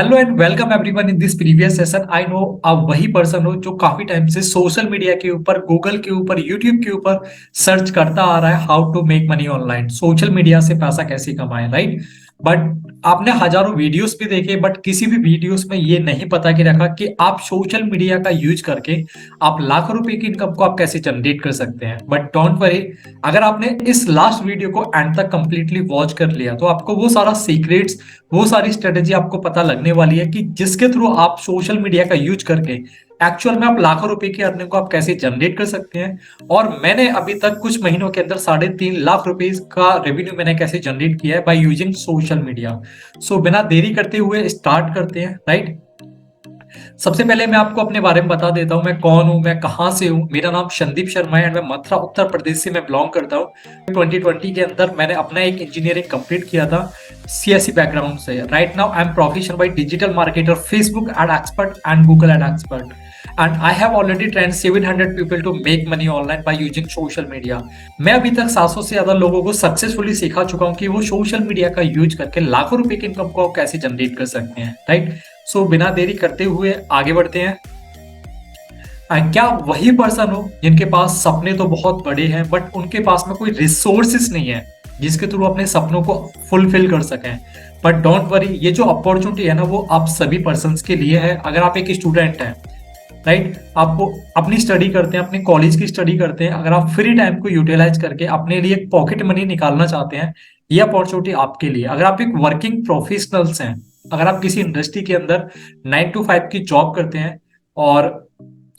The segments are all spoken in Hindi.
Hello and welcome everyone in this previous session. I know आप वही पर्सन हो जो काफी टाइम से सोशल मीडिया के ऊपर, गूगल के ऊपर, यूट्यूब के ऊपर सर्च करता आ रहा है how to make money online, social media से पैसा कैसे कमाएं, राइट। बट आपने हजारों वीडियोस भी देखे, बट किसी भी वीडियोस में ये नहीं पता कि रखा कि आप सोशल मीडिया का यूज करके आप लाखों रुपए की इनकम को आप कैसे जनरेट कर सकते हैं। बट डोंट वरी, अगर आपने इस लास्ट वीडियो को एंड तक कंप्लीटली वॉच कर लिया तो आपको वो सारा सीक्रेट्स, वो सारी स्ट्रेटेजी आपको पता लगने वाली है कि जिसके थ्रू आप सोशल मीडिया का यूज करके एक्चुअल में आप लाखों रुपए की अर्निंग को आप कैसे जनरेट कर सकते हैं। और मैंने अभी तक कुछ महीनों के अंदर 3.5 लाख रुपए का रेवेन्यू मैंने कैसे जनरेट किया है बाय यूजिंग सोशल मीडिया। सो बिना देरी करते हुए स्टार्ट करते हैं, राइट। सबसे पहले मैं आपको अपने बारे में बता देता हूँ, मैं कौन हूँ, मैं कहाँ से हूँ। मेरा नाम संदीप शर्मा है एंड मैं मथुरा उत्तर प्रदेश से मैं बिलोंग करता हूँ। 2020 के अंदर मैंने अपना एक इंजीनियरिंग कंप्लीट किया था सीएससी बैकग्राउंड से। Right now I am professional by digital marketer, Facebook ad expert and Google ad expert, and I have already trained 700 people to make money online by using social media। मैं अभी तक 700 से ज्यादा लोगों को सक्सेसफुली सिखा चुका हूं कि वो सोशल मीडिया का यूज करके लाखों रुपए की इनकम को कैसे जनरेट कर सकते हैं, राइट। सो बिना देरी करते हुए आगे बढ़ते हैं। क्या वही पर्सन हो जिनके पास सपने तो बहुत बड़े हैं बट उनके पास में कोई रिसोर्सेस नहीं है जिसके थ्रू अपने सपनों को फुलफिल कर सकें। बट डोंट वरी, ये जो अपॉर्चुनिटी है ना वो आप सभी पर्सन के लिए है। अगर आप एक स्टूडेंट हैं, राइट, आपको अपनी स्टडी करते हैं, अपने कॉलेज की स्टडी करते हैं, अगर आप फ्री टाइम को यूटिलाइज करके अपने लिए एक पॉकेट मनी निकालना चाहते हैं, ये अपॉर्चुनिटी आपके लिए। अगर आप एक वर्किंग प्रोफेशनल्स हैं, अगर आप किसी इंडस्ट्री के अंदर 9 to 5 की जॉब करते हैं और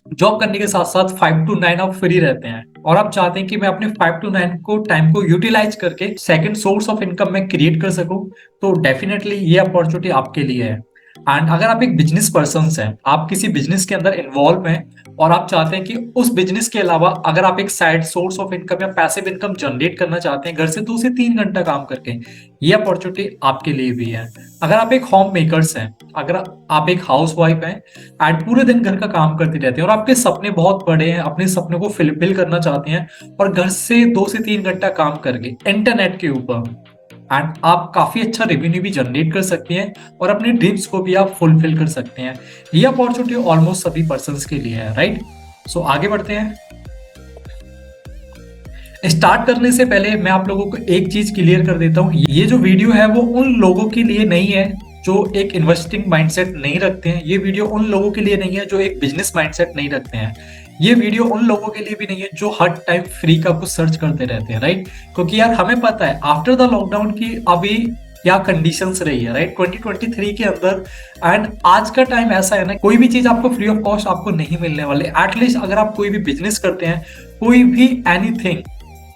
जॉब करने के साथ साथ 5 to 9 आप फ्री रहते हैं और आप चाहते हैं कि मैं अपने 5 to 9 को टाइम को यूटिलाइज करके सेकंड सोर्स ऑफ इनकम में क्रिएट कर सकूं, तो डेफिनेटली ये अपॉर्चुनिटी आपके लिए है। एंड अगर आप एक बिजनेस पर्सन हैं, आप किसी बिजनेस के अंदर इन्वॉल्व हैं और आप चाहते हैं कि उस बिजनेस के अलावा अगर आप एक साइड सोर्स ऑफ इनकम या पैसिव इनकम जनरेट करना चाहते हैं घर से 2 से 3 घंटा काम करके, ये अपॉर्चुनिटी आपके लिए भी है। अगर आप एक होम मेकर्स हैं, अगर आप एक हाउस वाइफ हैं एंड पूरे दिन घर का काम करते रहते हैं और आपके सपने बहुत बड़े हैं, अपने सपनों को फिलफिल करना चाहते हैं और घर से 2 से 3 घंटा काम करके इंटरनेट के ऊपर एंड आप काफी अच्छा रेवेन्यू भी जनरेट कर सकते हैं और अपने ड्रीम्स को भी आप फुलफिल कर सकते हैं, ये अपॉर्चुनिटी ऑलमोस्ट सभी पर्संस के लिए है, राइट। सो आगे बढ़ते हैं। स्टार्ट करने से पहले मैं आप लोगों को एक चीज क्लियर कर देता हूं, ये जो वीडियो है वो उन लोगों के लिए नहीं है जो एक इन्वेस्टिंग माइंडसेट नहीं रखते हैं। ये वीडियो उन लोगों के लिए नहीं है जो एक बिजनेस माइंडसेट नहीं रखते हैं। ये वीडियो उन लोगों के लिए भी नहीं है जो हर टाइम फ्री का कुछ सर्च करते रहते हैं, राइट। क्योंकि यार हमें पता है आफ्टर द लॉकडाउन की अभी क्या कंडीशंस रही है, राइट, 2023 के अंदर। एंड आज का टाइम ऐसा है ना, कोई भी चीज आपको फ्री ऑफ कॉस्ट आपको नहीं मिलने वाले। एटलीस्ट अगर आप कोई भी बिजनेस करते हैं, कोई भी एनीथिंग,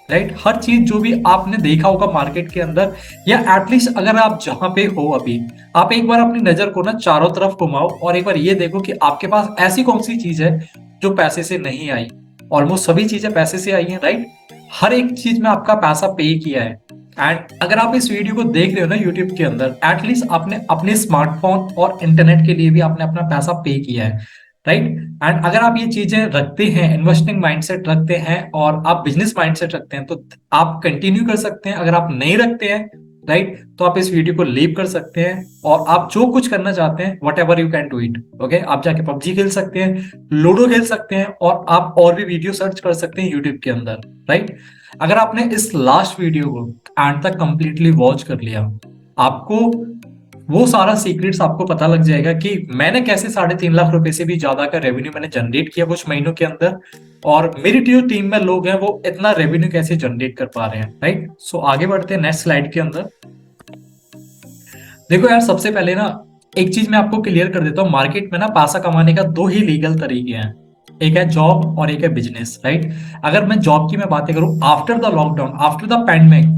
राइट, हर चीज जो भी आपने देखा होगा मार्केट के अंदर, या एटलीस्ट अगर आप जहां पे हो अभी, आप एक बार अपनी नजर को ना चारों तरफ घुमाओ और एक बार ये देखो कि आपके पास ऐसी कौन सी चीज है जो पैसे से नहीं आई। ऑलमोस्ट सभी चीजें पैसे से आई हैं, राइट। हर एक चीज में आपका पैसा पे किया है। एंड अगर आप इस वीडियो को देख रहे हो ना यूट्यूब के अंदर, एटलीस्ट आपने अपने स्मार्टफोन और इंटरनेट के लिए भी आपने अपना पैसा पे किया है, राइट। एंड अगर आप ये चीजें रखते हैं, इन्वेस्टिंग माइंडसेट रखते हैं और आप बिजनेस माइंडसेट रखते हैं, तो आप कंटिन्यू कर सकते हैं। अगर आप नहीं रखते हैं, राइट, तो आप इस वीडियो को लीव कर सकते हैं और आप जो कुछ करना चाहते हैं what ever you can do it. Okay, आप जाके पबजी खेल सकते हैं, लूडो खेल सकते हैं और आप और भी वीडियो सर्च कर सकते हैं यूट्यूब के अंदर, राइट। अगर आपने इस लास्ट वीडियो को एंड तक कंप्लीटली वॉच कर लिया, आपको वो सारा सीक्रेट्स आपको पता लग जाएगा कि मैंने कैसे 3.5 लाख रुपए से भी ज्यादा का रेवेन्यू मैंने जनरेट किया कुछ महीनों के अंदर, और मेरी जो टीम में लोग हैं वो इतना रेवेन्यू कैसे जनरेट कर पा रहे हैं, राइट। सो आगे बढ़ते हैं नेक्स्ट स्लाइड के अंदर। देखो यार, सबसे पहले ना एक चीज मैं आपको क्लियर कर देता हूँ, मार्केट में ना पैसा कमाने का 2 ही लीगल तरीके हैं, एक है जॉब और एक है बिजनेस, राइट। अगर मैं जॉब की मैं बातें करूं, after the lockdown, after the pandemic,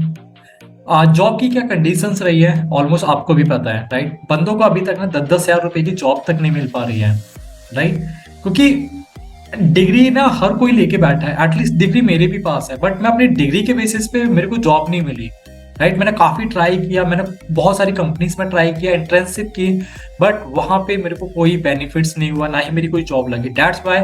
job की क्या कंडीशंस रही है ऑलमोस्ट आपको भी पता है, राइट। बंदों को अभी तक ना 10-10 हजार रुपए की जॉब तक नहीं मिल पा रही है, राइट। क्योंकि डिग्री ना हर कोई लेके बैठा है, एटलीस्ट डिग्री मेरे भी पास है, बट मैं अपनी डिग्री के बेसिस पे मेरे को जॉब नहीं मिली, राइट। मैंने काफी ट्राई किया, मैंने बहुत सारी कंपनीज में ट्राई किया, इंटर्नशिप की, बट वहां पे मेरे को कोई बेनिफिट्स नहीं हुआ, ना ही मेरी कोई जॉब लगी। दैट्स वाई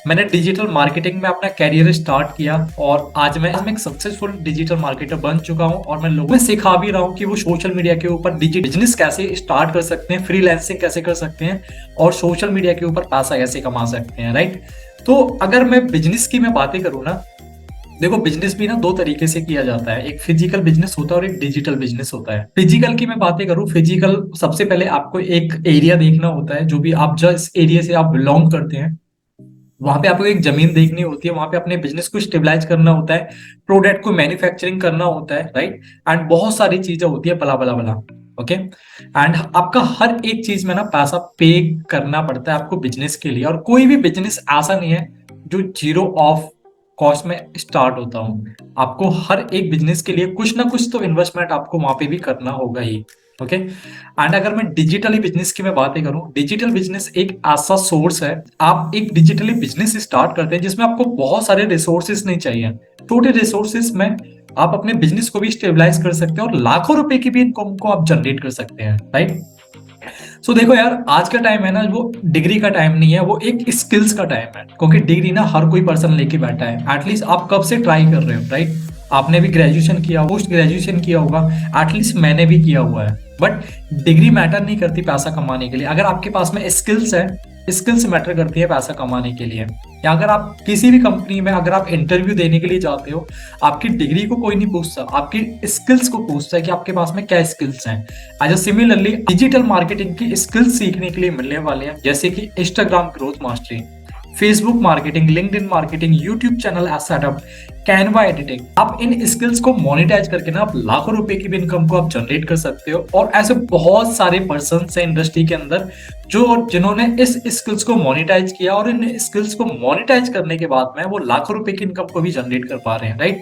मैंने डिजिटल मार्केटिंग में अपना करियर स्टार्ट किया और आज मैं एक सक्सेसफुल डिजिटल मार्केटर बन चुका हूं और मैं लोगों को सिखा भी रहा हूं कि वो सोशल मीडिया के ऊपर डिजिटल बिजनेस कैसे स्टार्ट कर सकते हैं, फ्रीलांसिंग कैसे कर सकते हैं और सोशल मीडिया के ऊपर पैसा कैसे कमा सकते हैं, राइट। तो अगर मैं बिजनेस की मैं बातें करूँ ना, देखो बिजनेस भी ना दो तरीके से किया जाता है, एक फिजिकल बिजनेस होता है और एक डिजिटल बिजनेस होता है। फिजिकल की मैं बातें करूं, फिजिकल सबसे पहले आपको एक एरिया देखना होता है, जो भी आप जिस एरिया से आप बिलोंग करते हैं वहां पे आपको एक जमीन देखनी होती है, वहां पे अपने बिजनेस को स्टेबलाइज करना होता है, प्रोडक्ट को मैन्युफैक्चरिंग करना होता है, राइट। एंड बहुत सारी चीजें होती है, बला बला बला। ओके, एंड आपका हर एक चीज में ना पैसा पे करना पड़ता है आपको बिजनेस के लिए, और कोई भी बिजनेस ऐसा नहीं है जो जीरो ऑफ कॉस्ट में स्टार्ट होता हूँ। आपको हर एक बिजनेस के लिए कुछ ना कुछ तो इन्वेस्टमेंट आपको वहां पे भी करना होगा ही। ओके, एंड अगर मैं डिजिटली बिजनेस की मैं बातें करूं, डिजिटल बिजनेस एक ऐसा सोर्स है, आप एक डिजिटली बिजनेस स्टार्ट करते हैं जिसमें आपको बहुत सारे रिसोर्सेस नहीं चाहिए, छोटे रिसोर्सेस में आप अपने बिजनेस को भी स्टेबलाइज कर सकते हैं और लाखों रुपए की भी इनकम को आप जनरेट कर सकते हैं, राइट। सो देखो यार, आज का टाइम है ना, वो डिग्री का टाइम नहीं है, वो एक स्किल्स का टाइम है, क्योंकि डिग्री ना हर कोई पर्सन लेके बैठा है। एटलीस्ट आप कब से ट्राई कर रहे हो, राइट। आपने भी ग्रेजुएशन किया, पोस्ट ग्रेजुएशन किया होगा, एटलीस्ट मैंने भी किया हुआ है। बट डिग्री मैटर नहीं करती पैसा कमाने के लिए, अगर आपके पास में स्किल्स है, स्किल्स मैटर करती है पैसा कमाने के लिए। या अगर आप किसी भी कंपनी में अगर आप इंटरव्यू देने के लिए जाते हो, आपकी डिग्री को कोई नहीं पूछता, आपकी स्किल्स को पूछता है कि आपके पास में क्या स्किल्स हैं। एज सिमिलरली डिजिटल मार्केटिंग की स्किल्स सीखने के लिए मिलने वाले हैं, जैसे कि Instagram growth mastery, Facebook marketing, LinkedIn marketing, YouTube channel setup, Canva editing. आप इन स्किल्स को मोनेटाइज करके ना आप लाखों रुपए की भी इनकम को आप जनरेट कर सकते हो। और ऐसे बहुत सारे पर्सन हैं इंडस्ट्री के अंदर जो जिन्होंने इस स्किल्स को मोनेटाइज किया, और इन स्किल्स को मोनेटाइज करने के बाद में वो लाखों रुपए की इनकम को भी जनरेट कर पा रहे हैं, राइट।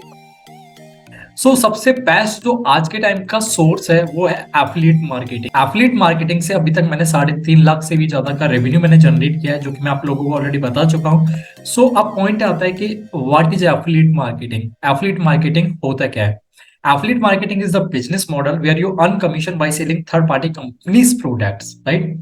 सो सबसे बेस्ट जो आज के टाइम का सोर्स है वो है एफिलिएट मार्केटिंग। एफिलिएट मार्केटिंग से अभी तक मैंने 3.5 लाख से भी ज्यादा का रेवेन्यू मैंने जनरेट किया है, जो कि मैं आप लोगों को ऑलरेडी बता चुका हूं। सो अब पॉइंट आता है कि what is affiliate marketing. Affiliate marketing होता क्या है? Affiliate marketing is the business model where you earn commission by selling third party companies products, right.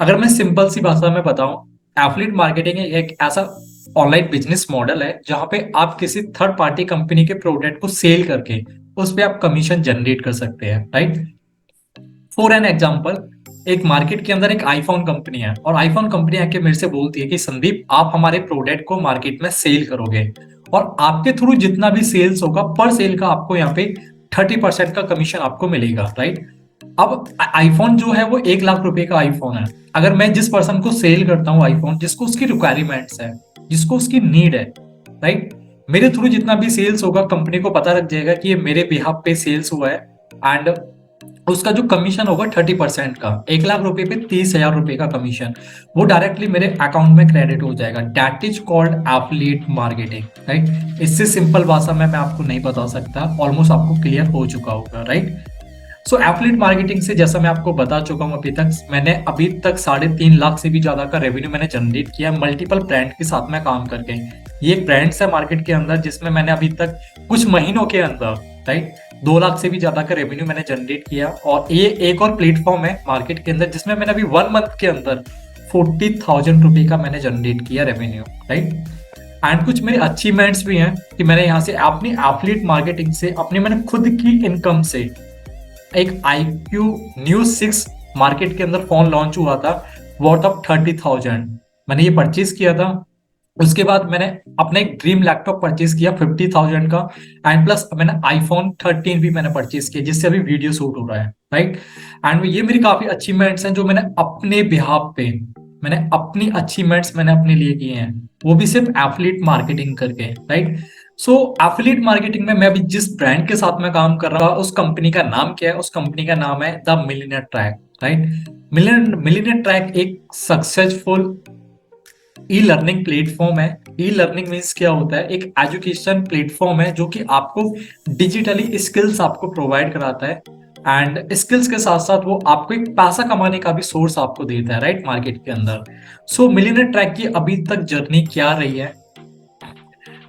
अगर मैं सिंपल सी भाषा में बताऊं, एफिलिएट मार्केटिंग एक ऐसा ऑनलाइन बिजनेस मॉडल है जहां पे आप किसी थर्ड पार्टी कंपनी के प्रोडक्ट को सेल करके उस पे आप कमीशन जनरेट कर सकते हैं, राइट। फॉर एन एग्जांपल, एक मार्केट के अंदर एक आईफोन कंपनी है और आईफोन कंपनी आके मेरे से बोलती है कि संदीप आप हमारे प्रोडक्ट को मार्केट में सेल करोगे और आपके थ्रू जितना भी सेल्स होगा पर सेल का आपको यहाँ पे 30% का कमीशन आपको मिलेगा, राइट। अब आईफोन जो है वो 1 लाख रुपए का आईफोन है। अगर मैं जिस पर्सन को सेल करता हूँ आईफोन, जिसको उसकी रिक्वायरमेंट्स है, जिसको उसकी नीड है, राइट, मेरे थ्रू जितना भी सेल्स होगा कंपनी को पता लग जाएगा कि ये मेरे बिहाफ पे सेल्स हुआ है, एंड उसका जो कमीशन होगा 30% का, 1 लाख रुपए पे 30,000 रुपए का कमीशन वो डायरेक्टली मेरे अकाउंट में क्रेडिट हो जाएगा। That is called affiliate marketing, right. इससे सिंपल भाषा में मैं आपको नहीं बता सकता, ऑलमोस्ट आपको क्लियर हो चुका होगा, राइट। सो एफिलिएट मार्केटिंग से जैसा मैं आपको बता चुका हूं, मैंने अभी तक 3.5 लाख से भी ज्यादा का रेवेन्यू मैंने जनरेट किया मल्टीपल ब्रांड के साथ में काम करके। ये एक ब्रांड्स है मार्केट के अंदर जिसमें मैंने अभी तक कुछ महीनों के अंदर, राइट, 2 लाख से भी ज्यादा का रेवेन्यू मैंने जनरेट किया। और ये एक और प्लेटफॉर्म है मार्केट के अंदर जिसमें मैंने अभी 1 मंथ के अंदर 40,000 रुपए का मैंने जनरेट किया रेवेन्यू, राइट। एंड कुछ मेरे अचीवमेंट्स भी हैं कि मैंने यहाँ से अपनी एफिलिएट मार्केटिंग से अपनी मैंने खुद की इनकम से एक IQ Neo 6 मार्केट के अंदर फोन लॉन्च हुआ था वर्थ ऑफ 30,000, मैंने ये परचेज किया था। उसके बाद मैंने अपना एक ड्रीम लैपटॉप परचेज किया 50,000 का, एंड प्लस मैंने iPhone 13 भी मैंने परचेज किया जिससे अभी वीडियो शूट हो रहा है, राइट। एंड ये मेरी काफी अचीवमेंट्स हैं जो मैंने अपने बिहाफ पे, मैंने अपनी अचीवमेंट्स मैंने अपने लिए किए हैं, वो भी सिर्फ एफिलिएट मार्केटिंग करके, राइट। सो एफिलिएट मार्केटिंग में मैं अभी जिस ब्रांड के साथ में काम कर रहा हूँ उस कंपनी का नाम क्या है? उस कंपनी का नाम है the millionaire track, right. Millionaire track एक सक्सेसफुल ई लर्निंग प्लेटफॉर्म है। ई लर्निंग मीन्स क्या होता है? एक एजुकेशन प्लेटफॉर्म है जो कि आपको डिजिटली स्किल्स आपको प्रोवाइड कराता है, एंड स्किल्स के साथ साथ वो आपको एक पैसा कमाने का भी सोर्स आपको देता है, राइट, मार्केट के अंदर। सो मिलियनेयर ट्रैक की अभी तक जर्नी क्या रही है?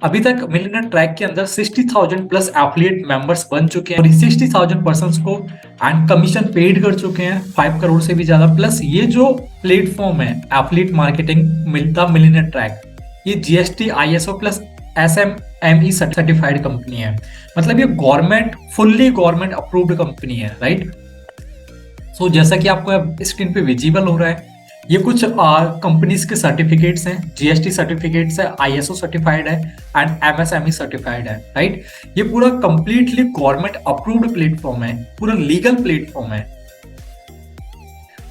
अभी तक मिलियनेयर ट्रैक के अंदर 60,000 प्लस एफिलिएट मेंबर्स बन चुके हैं और 60,000 पर्संस को एंड कमीशन पेड कर चुके हैं 5 करोड़ से भी ज्यादा। प्लस ये जो प्लेटफॉर्म है एफिलिएट मार्केटिंग मिलता मिलियनेयर ट्रैक, ये GST ISO plus SMME certified company है, मतलब ये government fully government approved company है, राइट। सो जैसा कि आपको स्क्रीन पे विजिबल हो रहा है, ये कुछ कंपनीज के सर्टिफिकेट्स हैं, जीएसटी सर्टिफिकेट्स है, ISO सर्टिफाइड है एंड MSME सर्टिफाइड है, राइट। ये पूरा कंप्लीटली गवर्नमेंट अप्रूव्ड प्लेटफॉर्म है, पूरा लीगल प्लेटफॉर्म है।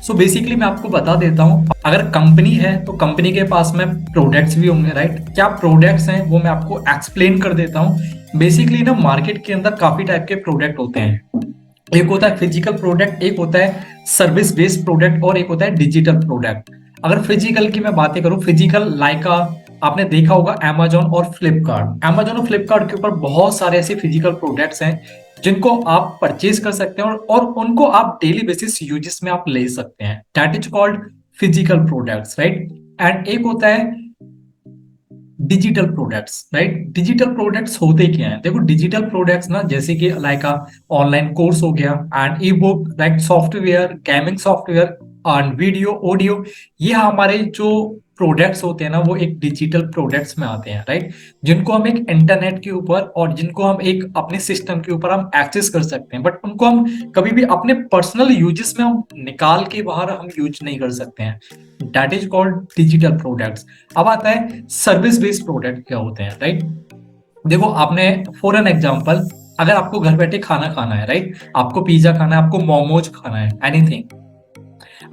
सो बेसिकली मैं आपको बता देता हूँ, अगर कंपनी है तो कंपनी के पास में प्रोडक्ट्स भी होंगे, राइट। क्या प्रोडक्ट्स हैं वो मैं आपको एक्सप्लेन कर देता हूँ। बेसिकली ना मार्केट के अंदर काफी टाइप के प्रोडक्ट होते हैं। एक होता है फिजिकल प्रोडक्ट, एक होता है सर्विस बेस्ड प्रोडक्ट और एक होता है डिजिटल प्रोडक्ट। अगर फिजिकल की मैं बातें करूं, फिजिकल लाइक आपने देखा होगा अमेजोन और फ्लिपकार्ट। अमेजोन और फ्लिपकार्ट के ऊपर बहुत सारे ऐसे फिजिकल प्रोडक्ट्स हैं जिनको आप परचेज कर सकते हैं और उनको आप डेली बेसिस यूजेस में आप ले सकते हैं। That is called physical products, right. And एक होता है digital products, right. Digital products होते क्या हैं? देखो डिजिटल प्रोडक्ट्स ना जैसे कि लाइक ऑनलाइन कोर्स हो गया and E book, like software, gaming software and video audio, ये हमारे जो प्रोडक्ट्स होते हैं ना वो एक डिजिटल प्रोडक्ट्स में आते हैं, राइट। जिनको हम एक इंटरनेट के ऊपर और जिनको हम एक अपने सिस्टम के ऊपर हम एक्सेस कर सकते हैं, बट उनको हम कभी भी अपने पर्सनल यूजेस में हम निकाल के बाहर हम यूज नहीं कर सकते हैं। That is called digital products. अब आता है सर्विस बेस्ड प्रोडक्ट क्या होते हैं, राइट। देखो आपने फॉर एन एग्जांपल, अगर आपको घर बैठे खाना खाना है, राइट, आपको पिज्जा खाना है, आपको मोमोज खाना है, एनीथिंग,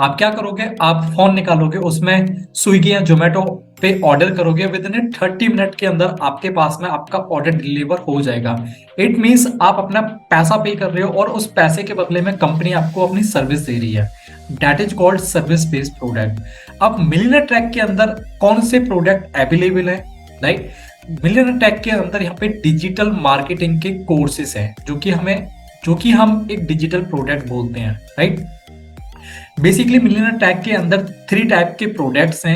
आप क्या करोगे? आप फोन निकालोगे, उसमें स्विगी या जोमेटो पे ऑर्डर करोगे, विद इन 30 मिनट के अंदर आपके पास में आपका ऑर्डर डिलीवर हो जाएगा। इट मींस आप अपना पैसा पे कर रहे हो और उस पैसे के बदले में कंपनी आपको अपनी सर्विस दे रही है। That is called service based product. अब मिलियनेयर ट्रैक के अंदर कौन से प्रोडक्ट अवेलेबल है, राइट। मिलियनेयर ट्रैक के अंदर यहाँ पे डिजिटल मार्केटिंग के कोर्सेस हैं जो कि हम एक डिजिटल प्रोडक्ट बोलते हैं, राइट। बेसिकली मिलियनेयर टैग के अंदर 3 टाइप के प्रोडक्ट्स हैं,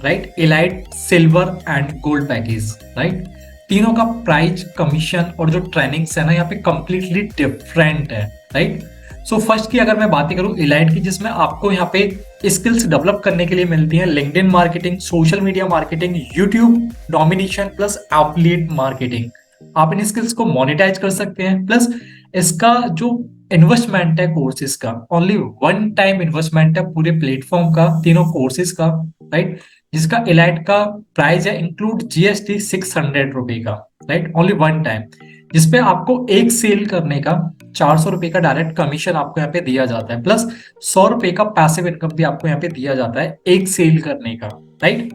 right. Elite, silver and gold package, right. तीनों का प्राइस, कमीशन और जो ट्रेनिंग्स है ना यहाँ पे कंप्लीटली डिफरेंट है, राइट। सो फर्स्ट की अगर मैं बातें करूं एलाइट की, जिसमें आपको यहाँ पे स्किल्स डेवलप करने के लिए मिलती है LinkedIn marketing, social media marketing, YouTube domination plus affiliate marketing. आप इन स्किल्स को मोनेटाइज कर सकते हैं। प्लस इसका जो इन्वेस्टमेंट है कोर्सेज का, ओनली 1 टाइम इन्वेस्टमेंट है पूरे प्लेटफॉर्म का, तीनों कोर्सेज का, राइट। जिसका एलाइट का प्राइस है इंक्लूड जीएसटी 600 रुपए का, राइट, ओनली 1 टाइम। जिसपे आपको एक सेल करने का 400 रुपए का डायरेक्ट कमीशन आपको यहाँ पे दिया जाता है, प्लस 100 रुपए का पैसिव इनकम भी आपको यहाँ पे दिया जाता है एक सेल करने का, राइट।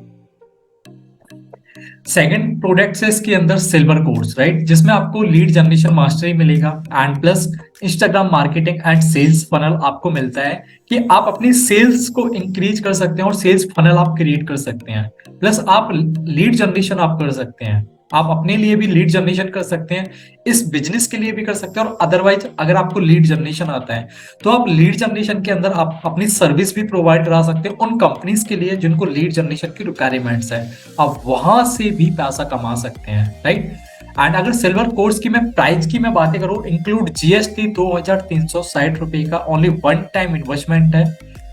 सेकंड प्रोडक्ट है इसके अंदर सिल्वर कोर्स, राइट, जिसमें आपको लीड जनरेशन मास्टरी मिलेगा and plus Instagram marketing and sales funnel आपको मिलता है कि आप अपनी सेल्स को इंक्रीज कर सकते हैं और सेल्स फनल आप क्रिएट कर सकते हैं। प्लस आप लीड जनरेशन आप कर सकते हैं, आप अपने लिए भी लीड जनरेशन कर सकते हैं, इस बिजनेस के लिए भी कर सकते हैं। और अदरवाइज अगर आपको लीड जनरेशन आता है तो आप लीड जनरेशन के अंदर आप अपनी सर्विस भी प्रोवाइड करा सकते हैं उन कंपनीज के लिए जिनको लीड जनरेशन की रिक्वायरमेंट्स है, आप वहां से भी पैसा कमा सकते हैं, राइट। एंड अगर सिल्वर कोर्स की मैं प्राइस की मैं बातें करूं, इंक्लूड जीएसटी 2360 रुपए का, ओनली 1 टाइम इन्वेस्टमेंट है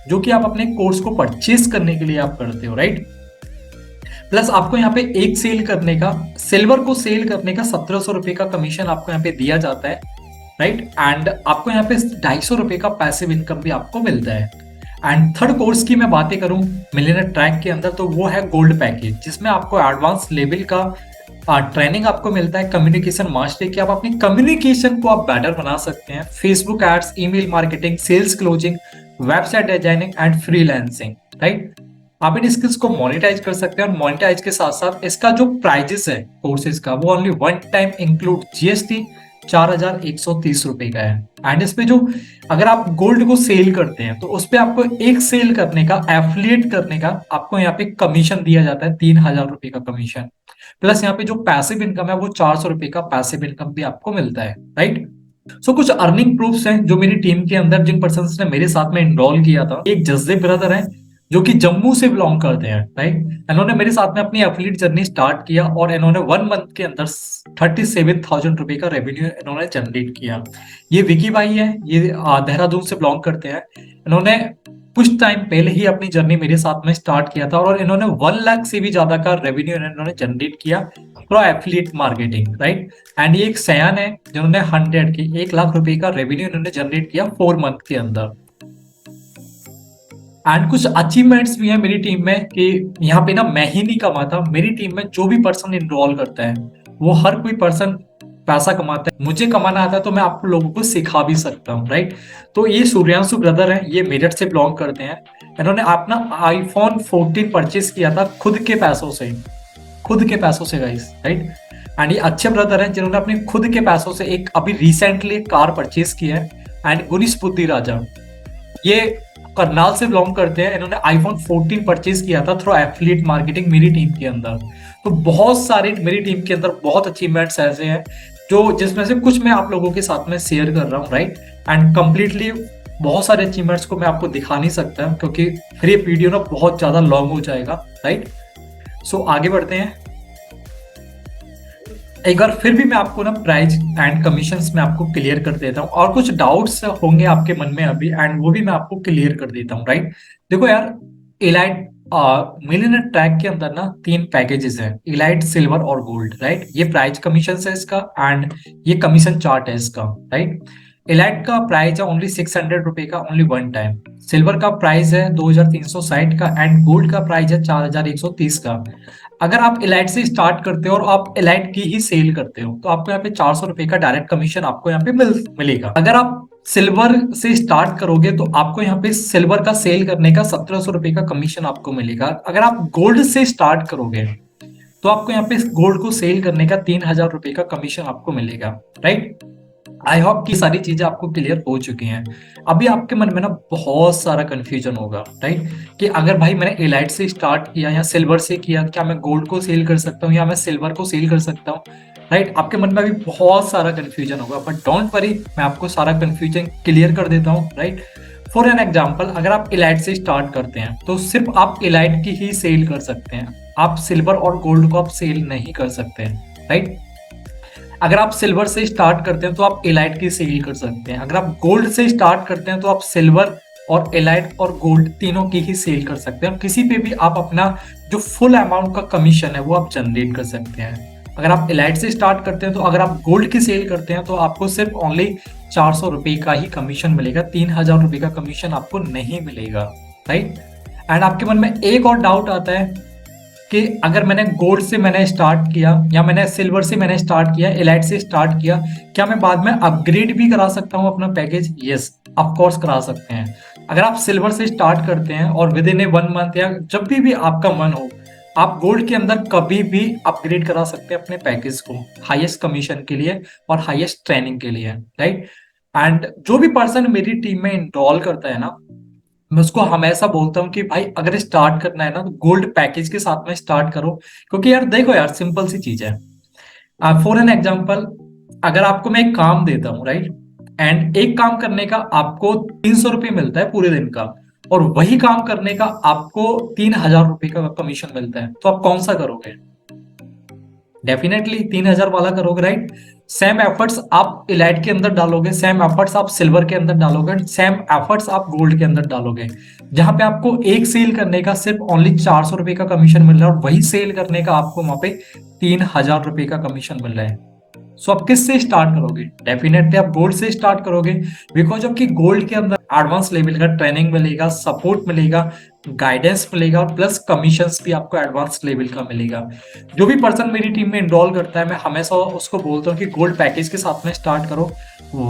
जो कि आप अपने कोर्स को परचेज करने के लिए आप करते हो, राइट। प्लस आपको यहाँ पे एक सेल करने का, सिल्वर को सेल करने का 1700 रुपए का कमीशन आपको यहाँ पे दिया जाता है, राइट। एंड आपको यहाँ पे 250 रुपए का पैसिव इनकम भी आपको मिलता है। एंड थर्ड कोर्स की मैं बातें करूं मिलियनेयर ट्रैक के अंदर, तो वो है गोल्ड पैकेज, जिसमें आपको एडवांस लेवल का ट्रेनिंग आपको मिलता है कम्युनिकेशन मास्टरी की। आप अपनी कम्युनिकेशन को आप बेटर बना सकते हैं, Facebook ads, email marketing, sales closing, website designing and freelancing, right. आप इन स्किल्स को मोनेटाइज कर सकते हैं और मोनेटाइज के साथ साथ इसका जो प्राइजेस है कोर्सेज का वो ओनली 1 टाइम इंक्लूड जीएसटी 4130 रुपए का है। एंड इस पे जो अगर आप गोल्ड को सेल करते हैं तो उस पे आपको एक सेल करने का, एफिलिएट करने का आपको यहाँ पे कमीशन दिया जाता है 3000 रुपए का कमीशन। प्लस यहाँ पे जो पैसिव इनकम है वो 400 रुपए का पैसिव इनकम भी आपको मिलता है, राइट। सो कुछ अर्निंग प्रूफ्स हैं जो मेरी टीम के अंदर जिन पर्सन ने मेरे साथ में इनरोल किया था। एक जज्जे ब्रदर है जो कि जम्मू से बिलोंग करते हैं, राइट। इन्होंने मेरे साथ में अपनी एफिलिएट जर्नी स्टार्ट किया और इन्होंने 1 मंथ के अंदर 37,000 रुपए का रेवेन्यू इन्होंने जनरेट किया। ये विकी भाई है, ये देहरादून से बिलोंग करते हैं। इन्होंने कुछ टाइम पहले ही अपनी जर्नी मेरे साथ में स्टार्ट किया था और इन्होंने 1 लाख से भी ज्यादा का रेवेन्यू इन्होंने जनरेट किया through affiliate marketing, right. And ये एक सयान है जिन्होंने 100 लाख रुपए का रेवेन्यू इन्होंने जनरेट किया 4 मंथ के अंदर। एंड कुछ अचीवमेंट्स भी है मेरी टीम में कि यहाँ पे ना मैं ही नहीं कमाता, मेरी टीम में जो भी पर्सन इन्वॉल्व करता है वो हर कोई पर्सन पैसा कमाता है। मुझे कमाना आता है तो मैं आप लोगों को सिखा भी सकता हूँ, राइट। तो ये सूर्यांशु ब्रदर है, ये मेरठ से बिलोंग करते हैं। इन्होंने अपना आईफोन 14 परचेज किया था खुद के पैसों से, खुद के पैसों से गाइस, राइट। एंड ये अच्छे ब्रदर हैं जिन्होंने अपने खुद के पैसों से एक अभी रिसेंटली कार परचेज किया है। एंड गुनीश बुद्धि राजा, ये करनाल से बिलोंग करते हैं। इन्होंने आईफोन 14 परचेज किया था थ्रू एफिलिएट मार्केटिंग मेरी टीम के अंदर। तो बहुत सारे मेरी टीम के अंदर बहुत अचीवमेंट्स ऐसे हैं जो जिसमें से कुछ मैं आप लोगों के साथ में शेयर कर रहा हूँ, राइट। एंड कंप्लीटली बहुत सारे अचीवमेंट्स को मैं आपको दिखा नहीं सकता क्योंकि फिर ये वीडियो ना बहुत ज्यादा लॉन्ग हो जाएगा, राइट। सो आगे बढ़ते हैं। एक बार फिर भी मैं आपको ना प्राइस एंड कमीशंस में आपको क्लियर कर देता हूँ और कुछ डाउट्स होंगे आपके मन में अभी, एंड वो भी मैं आपको क्लियर कर देता हूँ, राइट। देखो यार, इलाइट मिलियनर ट्रैक के अंदर ना 3 पैकेजेस हैं, इलाइट, सिल्वर और गोल्ड, राइट। ये प्राइस कमीशन है इसका एंड ये कमीशन चार्ट है इसका, राइट। इलाइट का प्राइस है ओनली 600 रुपए का, ओनली 1 टाइम। सिल्वर का प्राइस है 2360 का एंड गोल्ड का प्राइस है 4130 का। अगर आप इलाइट से स्टार्ट करते हो और आप इलाइट की ही सेल करते हो तो आपको यहाँ पे 400 रुपए का डायरेक्ट कमीशन आपको यहाँ पे मिलेगा। अगर आप सिल्वर से स्टार्ट करोगे तो आपको यहाँ पे सिल्वर का सेल करने का 1700 रुपए का कमीशन आपको मिलेगा। अगर आप गोल्ड से स्टार्ट करोगे तो आपको यहाँ पे गोल्ड को सेल करने का 3000 रुपए का कमीशन आपको मिलेगा, राइट। आई होप कि सारी चीजें आपको क्लियर हो चुकी हैं। अभी आपके मन में ना बहुत सारा कंफ्यूजन होगा, राइट, कि अगर भाई मैंने एलाइट से स्टार्ट किया या सिल्वर से किया, क्या मैं गोल्ड को सेल कर सकता हूँ या मैं सिल्वर को सेल कर सकता हूँ, राइट। आपके मन में अभी बहुत सारा कंफ्यूजन होगा, बट डोंट वरी, मैं आपको सारा कंफ्यूजन क्लियर कर देता हूँ, राइट। फॉर एन एग्जाम्पल, अगर आप एलाइट से स्टार्ट करते हैं तो सिर्फ आप एलाइट की ही सेल कर सकते हैं, आप सिल्वर और गोल्ड को आप सेल नहीं कर सकते, राइट। अगर आप सिल्वर से स्टार्ट करते हैं तो आप एलाइट की सेल कर सकते हैं। अगर आप गोल्ड से स्टार्ट करते हैं तो आप सिल्वर और एलाइट और गोल्ड तीनों की ही सेल कर सकते हैं और किसी पे भी आप अपना जो फुल अमाउंट का कमीशन है वो आप जनरेट कर सकते हैं। अगर आप एलाइट से स्टार्ट करते हैं तो अगर आप गोल्ड की सेल करते हैं तो आपको सिर्फ ओनली 400 रुपए का ही कमीशन मिलेगा, 3000 रुपए का कमीशन आपको नहीं मिलेगा, राइट। एंड आपके मन में एक और डाउट आता है कि अगर मैंने गोल्ड से मैंने स्टार्ट किया या मैंने सिल्वर से मैंने स्टार्ट किया, एलाइट से स्टार्ट किया, क्या मैं बाद में अपग्रेड भी करा सकता हूं अपना पैकेज? यस, ऑफ कोर्स करा सकते हैं। अगर आप सिल्वर से स्टार्ट करते हैं और विद इन ए 1 मंथ या जब भी आपका मन हो, आप गोल्ड के अंदर कभी भी अपग्रेड करा सकते हैं अपने पैकेज को हाईएस्ट कमीशन के लिए और हाईएस्ट ट्रेनिंग के लिए, राइट। एंड जो भी पर्सन मेरी टीम में इनरोल करता है ना, मैं उसको हमेशा बोलता हूँ कि भाई अगर स्टार्ट करना है ना तो गोल्ड पैकेज के साथ में स्टार्ट करो, क्योंकि यार देखो यार, सिंपल सी चीज है। फॉर एन एग्जांपल, अगर आपको मैं एक काम देता हूँ, राइट, एंड एक काम करने का आपको 300 रुपये मिलता है पूरे दिन का, और वही काम करने का आपको 3000 रुपये का कमीशन मिलता है, तो आप कौन सा करोगे? डेफिनेटली 3000 वाला करोगे, राइट। सेम एफर्ट्स आप इलाइट के अंदर डालोगे, सेम एफर्ट्स आप सिल्वर के अंदर डालोगे, सेम एफर्ट्स आप गोल्ड के अंदर डालोगे। जहां पे आपको एक सेल करने का सिर्फ ओनली 400 रुपए का कमीशन मिल रहा है और वही सेल करने का आपको वहां पे 3000 रुपए का कमीशन मिल रहा है। सो आप किससे स्टार्ट करोगे? डेफिनेटली आप गोल्ड से स्टार्ट करोगे, बिकॉज आपकी गोल्ड के अंदर एडवांस लेवल का ट्रेनिंग मिलेगा, सपोर्ट मिलेगा, गाइडेंस मिलेगा और प्लस कमीशंस भी आपको एडवांस लेवल का मिलेगा। जो भी पर्सन मेरी टीम में इनरोल करता है, मैं हमेशा उसको बोलता हूँ कि गोल्ड पैकेज के साथ में स्टार्ट करो।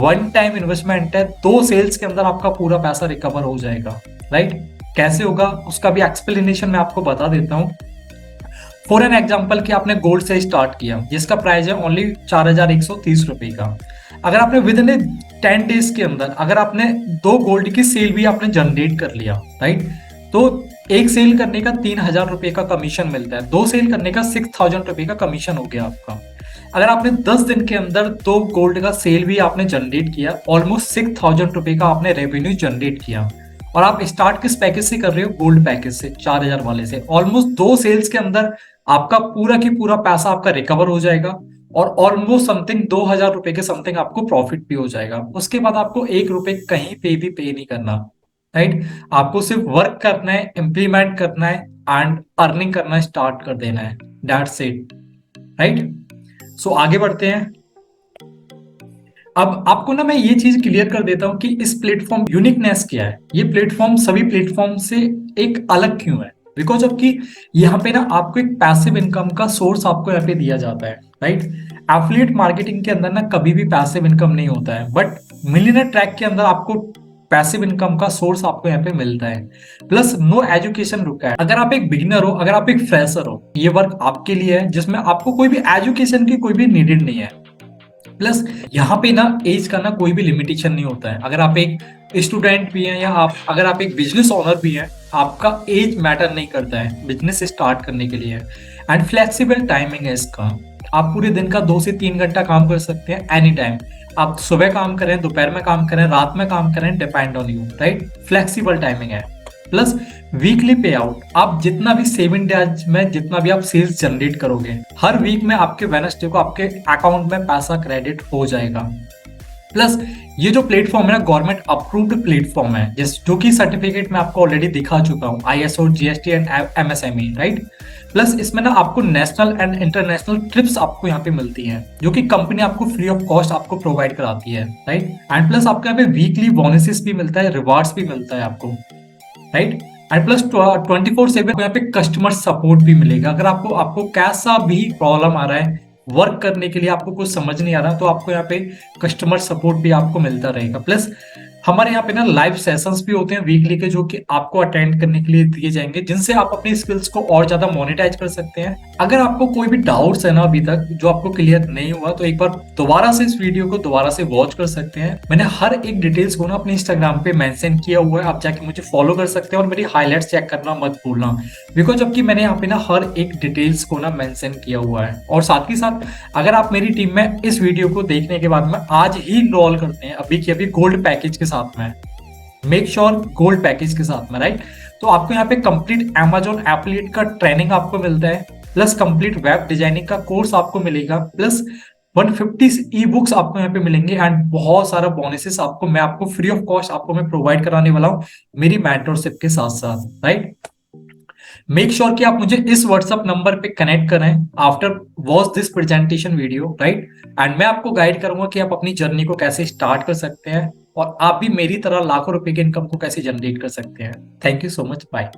1 टाइम इन्वेस्टमेंट है, 2 सेल्स के अंदर आपका पूरा पैसा रिकवर हो जाएगा, राइट। कैसे होगा उसका भी एक्सप्लेनेशन मैं आपको बता देता हूँ। फॉर एन एग्जाम्पल कि आपने गोल्ड से स्टार्ट किया जिसका प्राइस है ओनली 4130 रुपए का। अगर आपने विद इन 10 डेज के अंदर अगर आपने 2 गोल्ड की सेल भी आपने जनरेट कर लिया, राइट, तो एक सेल करने का 3000 रुपए का कमीशन मिलता है, 2 सेल करने का 6000 रुपए का कमीशन हो गया आपका। अगर आपने 10 दिन के अंदर 2 गोल्ड का सेल भी आपने जनरेट किया, ऑलमोस्ट 6000 रुपए का आपने रेवेन्यू जनरेट किया। और आप स्टार्ट किस पैकेज से कर रहे हो? गोल्ड पैकेज से, 4000 वाले से। ऑलमोस्ट 2 सेल्स के अंदर आपका पूरा की पूरा पैसा आपका रिकवर हो जाएगा और ऑलमोस्ट समथिंग 2000 रुपए के समथिंग आपको प्रॉफिट भी हो जाएगा। उसके बाद आपको 1 रुपए कहीं पे भी पे नहीं करना, राइट। आपको सिर्फ वर्क करना है, इम्प्लीमेंट करना है एंड अर्निंग करना स्टार्ट कर देना है, दैट्स इट। राइट। सो आगे बढ़ते हैं। अब आपको ना मैं ये चीज क्लियर कर देता हूं कि इस प्लेटफॉर्म यूनिकनेस क्या है, ये प्लेटफॉर्म सभी प्लेटफॉर्म से एक अलग क्यों है। बिकॉज ऑफ कि यहाँ पे ना आपको एक पैसिव इनकम का सोर्स आपको यहाँ पे दिया जाता है। राइट। एफिलिएट मार्केटिंग के अंदर ना कभी भी पैसिव इनकम नहीं होता है, बट मिलियनेयर ट्रैक के अंदर आपको पैसिव इनकम का सोर्स आपको यहाँ पे मिलता है। Plus no education required. अगर आप एक बिगिनर हो, अगर आप एक फ्रेशर हो, ये वर्क आपके लिए है जिसमें आपको कोई भी एजुकेशन की कोई भी नीडेड नहीं है। प्लस यहाँ पे ना एज का ना कोई भी लिमिटेशन नहीं होता है। अगर आप एक स्टूडेंट भी हैं या आप अगर आप एक बिजनेस ओनर भी हैं, आपका एज मैटर नहीं करता है बिजनेस स्टार्ट करने के लिए। एंड फ्लेक्सिबल टाइमिंग है इसका। आप पूरे दिन का 2 से 3 घंटा काम कर सकते हैं एनी टाइम। आप सुबह काम करें, दोपहर में काम करें, रात में काम करें, depend on you. Right. Flexible timing है। प्लस वीकली पे आउट। आप जितना भी 7 डेज में जितना भी आप सेल्स जनरेट करोगे, हर वीक में आपके वेडनेसडे को आपके अकाउंट में पैसा क्रेडिट हो जाएगा। प्लस ये जो प्लेटफॉर्म है ना, गवर्नमेंट अप्रूव्ड प्लेटफॉर्म है, जिस जो कि सर्टिफिकेट मैं आपको ऑलरेडी दिखा चुका हूँ, ISO, GST and MSME। Right. Plus इसमें ना आपको नेशनल एंड इंटरनेशनल ट्रिप्स आपको यहाँ पे मिलती हैं, जो कि कंपनी आपको फ्री ऑफ कॉस्ट आपको प्रोवाइड कराती है। राइट। एंड प्लस आपको यहाँ पे वीकली बोनसेस भी मिलता है, रिवार्ड्स भी मिलता है आपको। राइट। एंड प्लस 24/7 यहाँ पे कस्टमर सपोर्ट भी मिलेगा। अगर आपको आपको कैसा भी प्रॉब्लम आ रहा है वर्क करने के लिए, आपको कुछ समझ नहीं आ रहा, तो आपको यहाँ पे कस्टमर सपोर्ट भी आपको मिलता रहेगा। प्लस हमारे यहाँ पे ना लाइव सेशंस भी होते हैं वीकली के, जो कि आपको अटेंड करने के लिए दिए जाएंगे, जिनसे आप अपनी स्किल्स को और ज्यादा मोनेटाइज कर सकते हैं। अगर आपको कोई भी डाउट्स है ना अभी तक जो आपको क्लियर नहीं हुआ, तो एक बार दोबारा से इस वीडियो को दोबारा से वॉच कर सकते हैं। मैंने हर एक डिटेल्स को ना अपने इंस्टाग्राम पे मेंशन किया हुआ है, आप जाके मुझे फॉलो कर सकते हैं और मेरी हाईलाइट्स चेक करना मत भूलना। बिकॉज जबकि मैंने यहाँ पे ना हर एक डिटेल्स को ना मेंशन किया हुआ है। और साथ ही साथ अगर आप मेरी टीम में इस वीडियो को देखने के बाद में आज ही इनरोल करते हैं अभी की अभी गोल्ड पैकेज के साथ में, मेक श्योर गोल्ड पैकेज के साथ में, राइट, तो आपको यहाँ पे कंप्लीट Amazon एफिलिएट का ट्रेनिंग आपको मिलता है, प्लस कंप्लीट वेब डिजाइनिंग का कोर्स आपको मिलेगा, प्लस 150 ई बुक्स आपको यहाँ पे मिलेंगे एंड बहुत सारा बोनसेस आपको मैं आपको फ्री ऑफ कॉस्ट आपको मैं प्रोवाइड कराने वाला हूँ मेरी मेंटरशिप के साथ साथ। राइट। मेक श्योर कि आप मुझे इस व्हाट्सएप नंबर पे कनेक्ट करें after watch this presentation video. Right. And मैं आपको गाइड करूंगा कि आप अपनी जर्नी को कैसे स्टार्ट कर सकते हैं और आप भी मेरी तरह लाखों रुपए की इनकम को कैसे जनरेट कर सकते हैं। Thank you so much. Bye.